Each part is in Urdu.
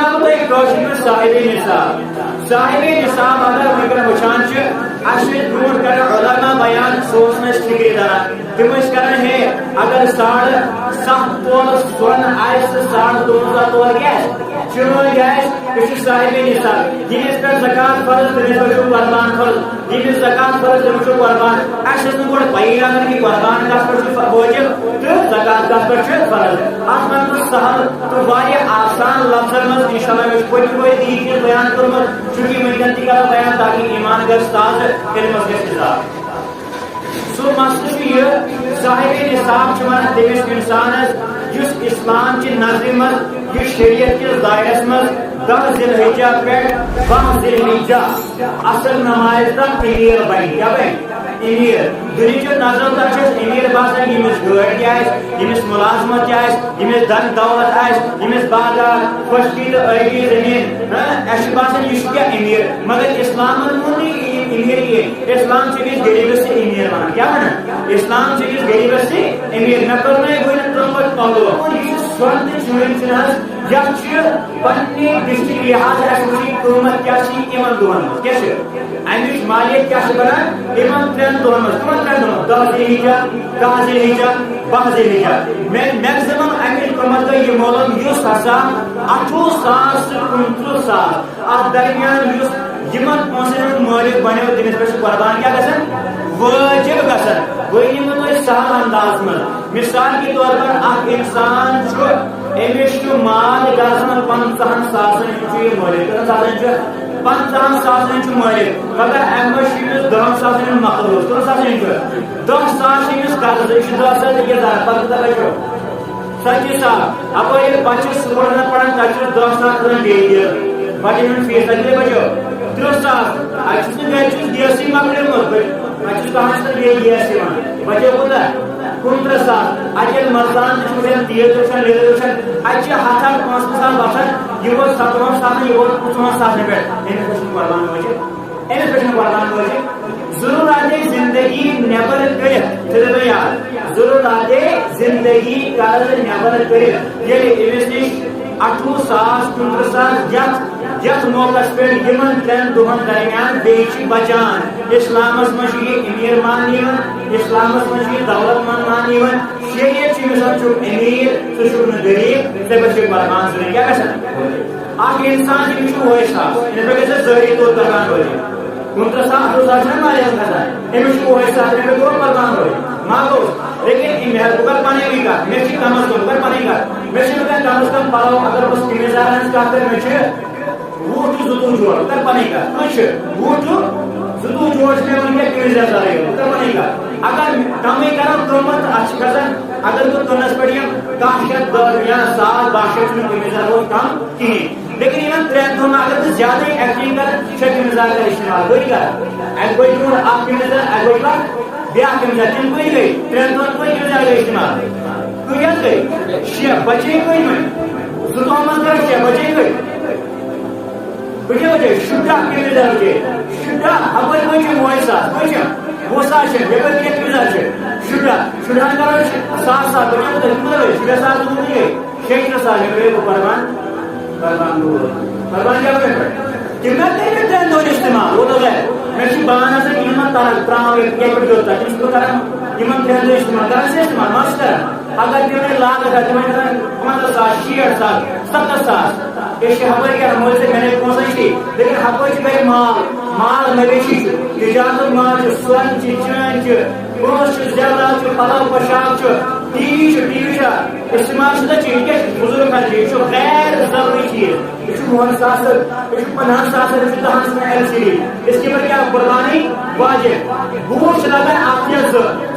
ون تک صاحب نصاب صاحب نصاب اگر ونکن وچان برو کر علامہ بیان سوس فکر دران تم کران ہے اگر 7.5 تول سون آس 13.5 تول چنوی یہ صاحب نصاب یمس پہ زکات فرض تمس پہ قربان فرض یمس زکات فرض تمس قربان اس گوڑ پی لگان کہ قربان کس پہ واجب تو زکات کس پہ فرض ات من سہل تو آسان لفظن من انشاءاللہ میں پتہ چیز بیان کورمت چونکہ ونکن تہ کرو بیان تاکہ ایمان گھس تازہ علمس گھس اضافہ سو مسئلہ یہ صاحب نصاب ونان تمس انسانس جس اسلام کی نظر مز یہ شریعت کے دائرس مز 10 ذی الحجہ پہ 12 ذی الحجہ اصل نماز تک امیر بن کیا بن امیر دنیا نظر تک امیر باسان یمس گاڑی یمس ملازمت یمس دن دولت یمس باغات خشکی تو ابی زمین اس باسان یہ کیا امیر مگر اسلام امیر یہ اسلام سے غریب سے امیر بنا کیا بنا اسلام سے غریب سے امیر نہ کرنا ہے ترمت پاؤ سونت چون پنہ ڈسٹرک لحاظ قیمت کیا دہن مز کیا امچ مالیت کیا بنان 3 دہن مز کم 3 دہن 10 ذی الحجہ 10 ذی الحجہ 12 ذی الحجہ میکزمم امچ قیمت گئی یہ مولم اس ہسا 28,000 سے 29,000 ات درمیان یمن پونسن مالک بنو تمس پہ قربان کیا گھن واجب گھن بہ نمو تہ سہل انداز من مثال کے طور پر اخ انسان امس مال گھن 50,000 یہ مالک 50,000 مالک مگر امس 10,000 مخلوق 10,000 امس قرض یہ 10,000 پتہ سچی صاحب اپر بچہ سکول پڑھان تک 10,000 بیٚیہِ بچن فیس تک بچو 3,000 اچھا گھر گیس مکلیمت بچہ کہاں گیس بچو کوتہ 15,000 اتن مرژان تیز وچان لیدر وچان اتہ 1,000 وسان یہ ووت 17,000 یہ ووت 15,000 پہ امس پہ قربان واجب امس پہ قربان واجب ضرورات زندگی نیبر کرت یاد ضرورات زندگی قرض نیبر کرت یل امس نش 28,000 29,000 یت موقع پہ یمن 3 دہن درمیان بیچ بچان اسلامس مز یہ امیر مان اسلامس مز یہ دولت مند مان شریعت مثال امیر سہ غریب ژے بچ قربان ژٕ کیا گژھان اخ انسان وٲیِس ساس امس پہ گژھِ ظٲہری طور قربان روزٕنۍ 15,000 18,000 واریاہ گژھان امس وٲیِس ساس امس پہ گوٚو قربان روزٕنۍ مانگوس لیکن بہٕ کر پنٕنۍ کتھ مےٚ چھِ کم از کم کر پنٕنۍ کتھ مےٚ چھِ کم از کم پلو اگر بہٕ قمیضار ہٕنٛز کتھ کرٕ مےٚ چھِ 20 جوڑ کر پنٕنۍ کتھ کٲنٛسہِ 20 جوڑ چھِ مےٚ وٕنکٮ۪ن قمیضار کر پنٕنۍ کتھ اگر کمٕے کرو قۭمت اتھ چھِ گژھان اگر بہٕ کٕنس پٮ۪ٹھ یِم 100 یا 100 چھُنہٕ قمیضار کم کِہیٖنۍ لیکن یمن 3 دۄہن اگر بہٕ زیادٕ ایکٹنگ کرٕ چھِ قمیضار کر استعمال گٔے کر اکہِ بجہِ برونٛٹھ اکھ قمیضار اکہِ بجہِ پتہٕ بیاکھ قمیضار تِم کٔہۍ گٔے 3 دۄہن کٔہۍ قمیضار گٔے استعمال کۭتیاہ گٔے 6 بچے کٔہۍ وۄنۍ 2 دۄہن منٛز کر 6 بچے گٔے بچے بچے 10 قمیضار بچے 10 اپٲرۍ کٔہۍ چھِ 9,000 کٔہۍ چھِ 20,000 چھِ یپٲرۍ کیٛاہ قمیضار چھِ 10 کرو 7,000 بچے کوٗتاہ گٔے 6,000 دوٗر گٔے 36,000 گٔے قربان قربان کیا تم نہ 3 دۄہن استعمال وہ تو میں بان آسان یمن تران تراو کیا پہ جوتا تمس بہ کران یمن 3 دۄہن استعمال کران سے استعمال مس کران اگر تم لاگت ہے تم 50,000 60,000 70,000 یہ ہپر کیا مول سے میں نے پونسہ تھی لیکن ہپر چھ مال مویشی تجارت مال سون چین پونس زیادہ پلو پوشاک ٹی وی استعمال شدہ چیز کیا بزرگ خرچ یہ غیر ضروری چیز یہ 9,000 یہ 50,000 یہ 10 ایل سی ڈی اس کے بعد کیا قربانی واجب بوٹ لگان آخیا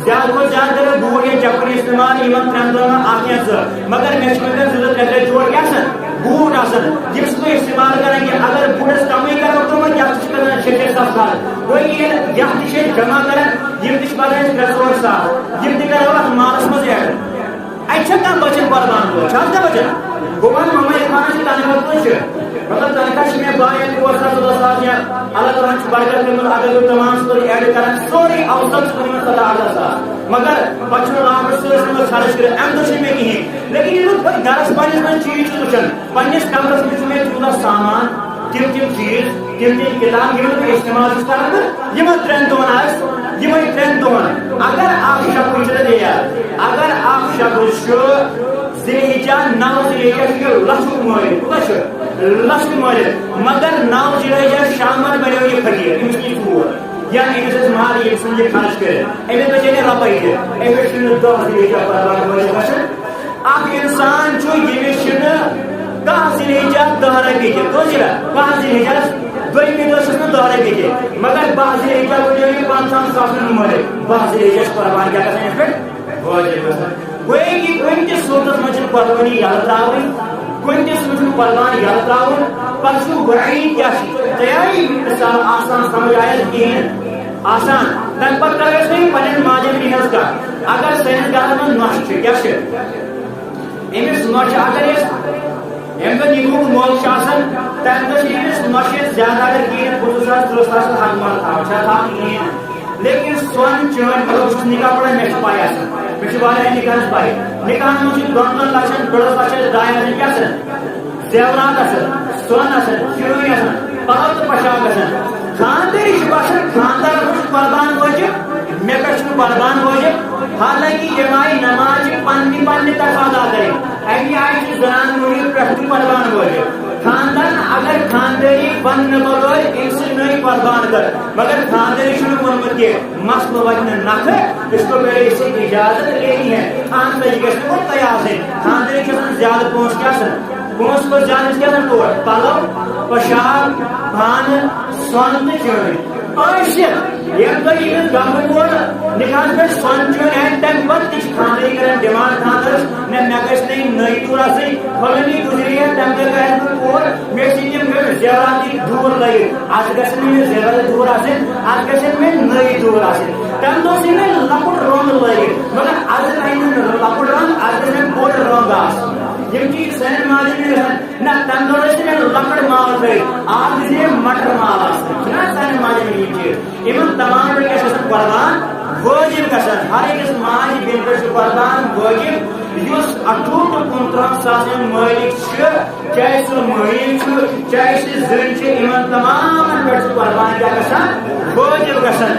زیادہ کو زیادہ کرو بوٹ یا چپل استعمال یمن 3 دۄہن آخیا مگر مے چھ 3 جوڑ کیا بوٹ آسان جس کو استعمال کریں گے اگر بوٹس کمی کرو تو میں کیا کرنا 6,000 کوئی یہ چیز جمع کریں یہ تش پتہ 3,000 یہ تہ کرو مالس مز ایڈ اچھا کم بچن قربان کو چھا بچن گوان مما خان سے تنخواہ کچھ مطلب تنخواہ میں باین 2,000 یا اللہ تعالیٰ برکت کرے اگر تمام سوری ایڈ کریں سوری اوسط 17,000 مگر پچھو لاکھ سے خرچ کر ام دہ میں کہین لیکن یہ گرس پنس من چیز وچان پنس کمرس میں میں تیوتہ سامان تم چیز تم کتاب یہ استعمال کران یہ 3 دہن یہ 3 دہن اگر آپ شخص اگر آپ شخص ذیلحجہ 9 ذیلحجہ لچھ مولد مگر 9 ذیلحجہ شامن بنو یہ فقیر امس ٹھوٗر یا امس مال یہ سن یہ خرچ کر امس بچے رۄپے تہِ امس 10 ذیلحجہ قربان گژھان اکھ انسان ییٚمِس کانٛہہ ذیلحجہ 10 رۄپیہِ تہِ کٲنٛسہِ کانٛہہ ذیلحجہ دوٚیمہِ دۄہ چھُس نہٕ 10 رۄپیہِ تہِ مگر 12 ذیلحجہ بنیو یہِ 50 ساس مولد 12 ذیلحجہ قربان کیٛاہ گژھان یتھ پٮ۪ٹھ واجب گژھان گوٚو کہ کُنہِ تہِ صوٗرتس منٛز چھِ قربٲنی یلہٕ ترٛاوٕنۍ کُنہِ تہِ صوٗرتس منٛز قربان یلہٕ ترٛاوُن پتہٕ چھُ وعیٖد کیٛاہ چھِ تیاری مثال آسان سمجھ آیا کِہیٖنۍ آسان تمہِ پتہٕ کرو أسۍ وۄنۍ پننٮ۪ن ماجن بیٚنہِ ہٕنٛز کتھ اگر سٲنِس گرس منٛز نۄشہِ چھِ کیٛاہ چھِ أمِس نۄشہِ اگر أسۍ ییٚمہِ دۄہ نِکہُک مول چھُ آسان تمہِ دۄہ چھِ أمِس نۄشہِ زیادٕ اگر کِہیٖنۍ 25,000 30,000 حق مال تھاوان چھا تھاوان کِہیٖنۍ لیکن سون چٲنۍ مطلب بہٕ چھُس نکاح پران مےٚ چھِ پاے آسان مےٚ چھِ واریاہ نکاحس پاے نکاحن منٛز چھِ 2 لچھن 2.5 لچھن 2 لچھن کیٛاہ آسان زیورات آسان سۄن آسان شُرۍ آسان پلو تہٕ پۄشاک آسان خاندٲری چھُ باسان خاندارس چھُ قربان وٲجب مےٚ پٮ۪ٹھ چھُنہٕ قربان وٲجب حالانکہِ ییٚمہِ آیہِ نماز چھِ پننہِ طرفہٕ ادا کرٕنۍ اَمہِ آیہِ چھِ زنان مٔہنیو پٮ۪ٹھ تہِ قربان وٲجب خاندان اگر خاندٲری وننہٕ بغٲر أمۍ سٕنٛدۍ نٔے قربان کر مگر خاندٲری چھُنہٕ ووٚنمُت کینٛہہ مسلہٕ واتہِ نہٕ نکھٕ اس کو پہلے اس سے اجازت لینی ہے خاندٲری گژھِ نہٕ وۄنۍ تیار آسٕنۍ خاندٲری چھِ آسان زیادٕ پونٛسہٕ کیٛاہ آسان پونٛسہٕ کھۄتہٕ زیادٕ کیٛاہ آسان تور پلو پۄشاک بانہٕ سۄن تہٕ چٲنۍ ٲسِتھ ییٚمہِ دۄہ ییٚمِس گمہٕ وول نکاحس پٮ۪ٹھ سۄن چٲنۍ آسہِ تمہِ پتہٕ تہِ چھِ خاندٲری کران ڈِمانڈ خاندارس نہ مےٚ گژھِ نہٕ یِم نٔے دوٗر آسٕنۍ فلٲنی گُزری ہے تمہِ دۄہ گژھِ بہٕ اور مےٚ چھِ تِم زیورات دوٗر لٲگِتھ اتھ گژھن نہٕ مےٚ زیورات دوٗر آسٕنۍ اتھ گژھن مےٚ نٔے دوٗر آسٕنۍ تمہِ دۄہ چھِ مےٚ لۄکُٹ رۄنٛگ لٲگِتھ مگر از لگہِ نہٕ لۄکُٹ رۄنٛگ از گژھِ مےٚ بوٚڑ رۄنٛگ آسُن یِم چیٖز سانٮ۪ن ماجٮ۪ن گژھان نہ تمہِ دۄہ ٲسۍ مےٚ لۄکٕٹ مال ترٲیِتھ آز گژھِ مےٚ مٹر مال آسُن چھُنہ سانٮ۪ن ماجٮ۪ن یِم چیٖز یِمن تمام پٮ۪ٹھ گژھِ گژھُن قربان وٲجب گژھان ہر أکِس ماجہِ بیٚنہِ پٮ۪ٹھ چھُ قربان وٲجب یُس 28 تہٕ 29 ساس مٲلِک چھِ چاہے سُہ مٔہنیو چھُ چاہے سُہ زٔنۍ چھِ یِمن تمامن پٮ۪ٹھ چھُ قربان کیٛاہ گژھان وٲجب گژھان